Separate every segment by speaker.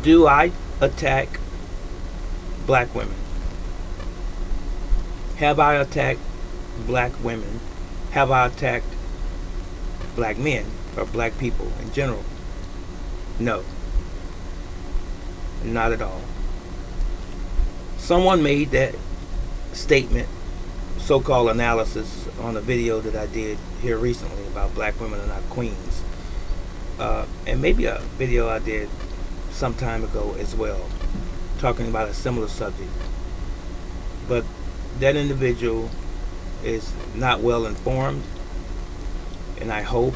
Speaker 1: Do I attack black women? Have I attacked black women? Have I attacked black men or black people in general? No, not at all. Someone made that statement, so-called analysis, on a video that I did here recently about black women are not queens, and maybe a video I did some time ago as well, talking about a similar subject. But that individual is not well informed, and I hope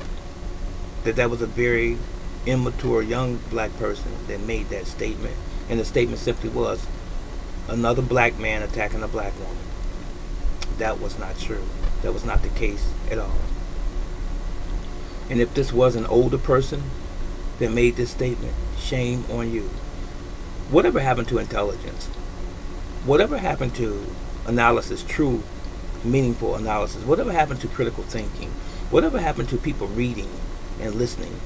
Speaker 1: that that was a very immature young black person that made that statement. And the statement simply was, another black man attacking a black woman. That was not true. That was not the case at all. And if this was an older person that made this statement, shame on you. Whatever happened to intelligence? Whatever happened to analysis, true, meaningful analysis? Whatever happened to critical thinking? Whatever happened to people reading and listening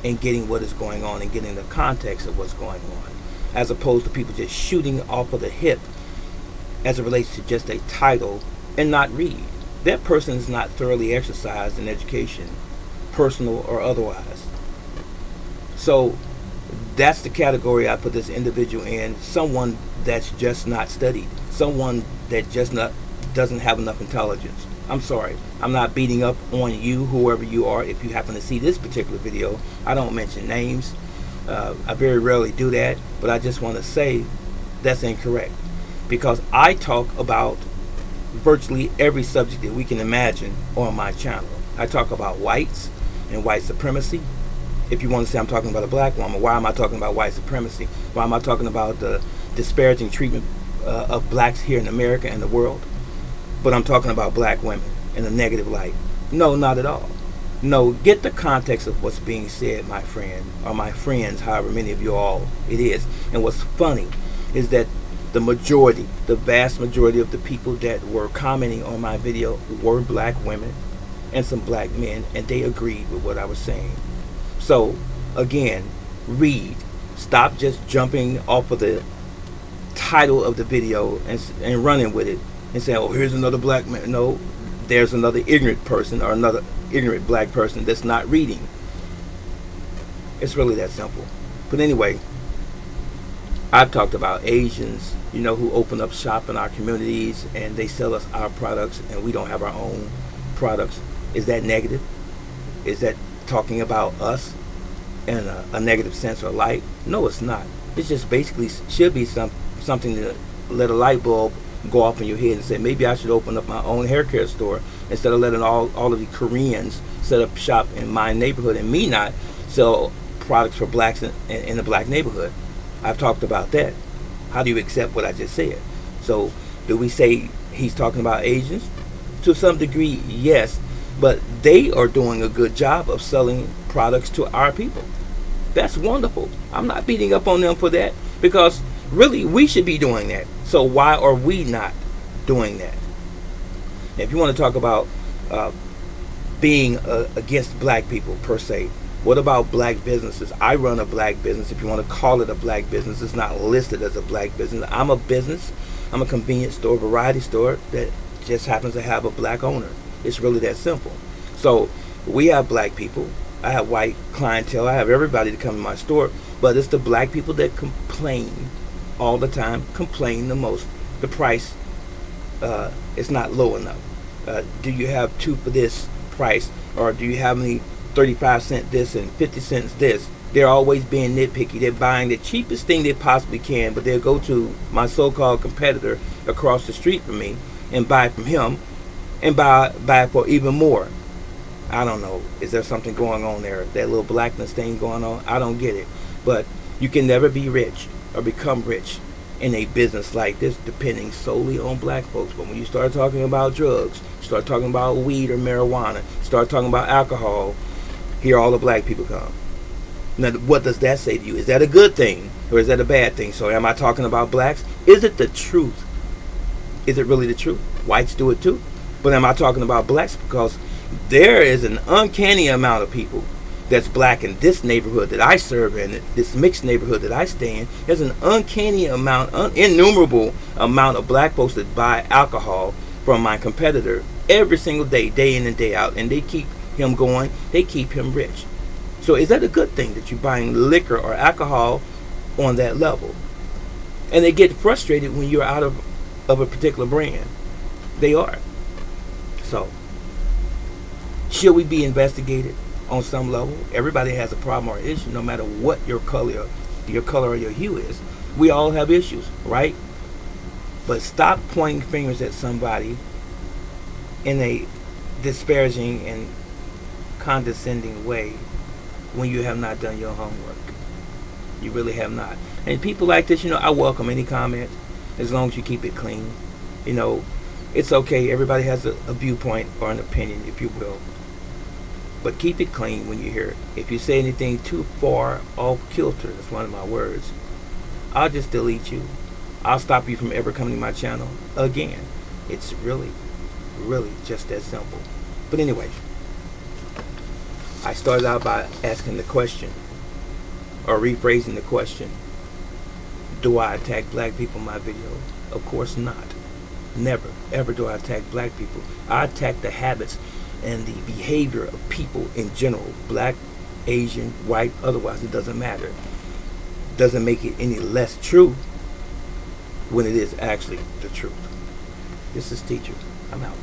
Speaker 1: and getting what is going on and getting the context of what's going on, as opposed to people just shooting off of the hip as it relates to just a title and not read? That person is not thoroughly exercised in education, personal or otherwise. So that's the category I put this individual in. Someone that's just not studied. Someone that just not doesn't have enough intelligence. I'm sorry. I'm not beating up on you, whoever you are. If you happen to see this particular video, I don't mention names. I very rarely do that, but I just want to say that's incorrect, because I talk about virtually every subject that we can imagine on my channel. I talk about whites and white supremacy. If you want to say I'm talking about a black woman, why am I talking about white supremacy? Why am I talking about the disparaging treatment of blacks here in America and the world? But I'm talking about black women in a negative light. No, not at all. No, get the context of what's being said, my friend, or my friends, however many of you all it is. And what's funny is that the majority, the vast majority of the people that were commenting on my video were black women and some black men, and they agreed with what I was saying. So, again, read. Stop just jumping off of the title of the video and running with it and saying, oh, here's another black man. No, there's another ignorant person or another ignorant black person that's not reading. It's really that simple. But anyway, I've talked about Asians, who open up shop in our communities and they sell us our products and we don't have our own products. Is that negative? Is that talking about us in a negative sense or light? No, it's not. It's just basically should be something to let a light bulb go off in your head and say, maybe I should open up my own hair care store instead of letting all of the Koreans set up shop in my neighborhood and me not sell products for blacks in the black neighborhood. I've talked about that. How do you accept what I just said? So do we say he's talking about Asians? To some degree, yes, but they are doing a good job of selling products to our people. That's wonderful. I'm not beating up on them for that, because really we should be doing that. So why are we not doing that? If you want to talk about being against black people per se, what about black businesses? I run a black business. If you want to call it a black business, it's not listed as a black business. I'm a business. I'm a convenience store, variety store that just happens to have a black owner. It's really that simple. So we have black people. I have white clientele. I have everybody to come to my store. But it's the black people that complain all the time, complain the most. The price is not low enough. Do you have two for this price? Or do you have any 35 cent this and 50 cents this? They're always being nitpicky. They're buying the cheapest thing they possibly can, but they'll go to my so-called competitor across the street from me and buy from him and buy for even more. I don't know. Is there something going on there? That little blackness thing going on? I don't get it. But you can never be rich or become rich in a business like this depending solely on black folks. But when you start talking about drugs, start talking about weed or marijuana, start talking about alcohol, here all the black people come. Now, what does that say to you? Is that a good thing or is that a bad thing? So am I talking about blacks? Is it the truth? Is it really the truth? Whites do it too. But am I talking about blacks? Because there is an uncanny amount of people that's black in this neighborhood that I serve in, this mixed neighborhood that I stay in, there's an uncanny amount, innumerable amount of black folks that buy alcohol from my competitor every single day, day in and day out, and they keep him going, they keep him rich. So is that a good thing that you're buying liquor or alcohol on that level? And they get frustrated when you're out of a particular brand. They are. So, should we be investigated on some level? Everybody has a problem or issue, no matter what your color or your hue is. We all have issues, right? But stop pointing fingers at somebody in a disparaging and condescending way when you have not done your homework. You really have not. And people like this, I welcome any comment as long as you keep it clean. It's okay. Everybody has a viewpoint or an opinion, if you will. But keep it clean when you hear it. If you say anything too far off kilter, that's one of my words, I'll just delete you. I'll stop you from ever coming to my channel again. It's really, really just that simple. But anyway, I started out by asking the question, or rephrasing the question, do I attack black people in my videos? Of course not. Never, ever do I attack black people. I attack the habits and the behavior of people in general. Black, Asian, white, otherwise it doesn't matter. Doesn't make it any less true when it is actually the truth. This is Teacher. I'm out.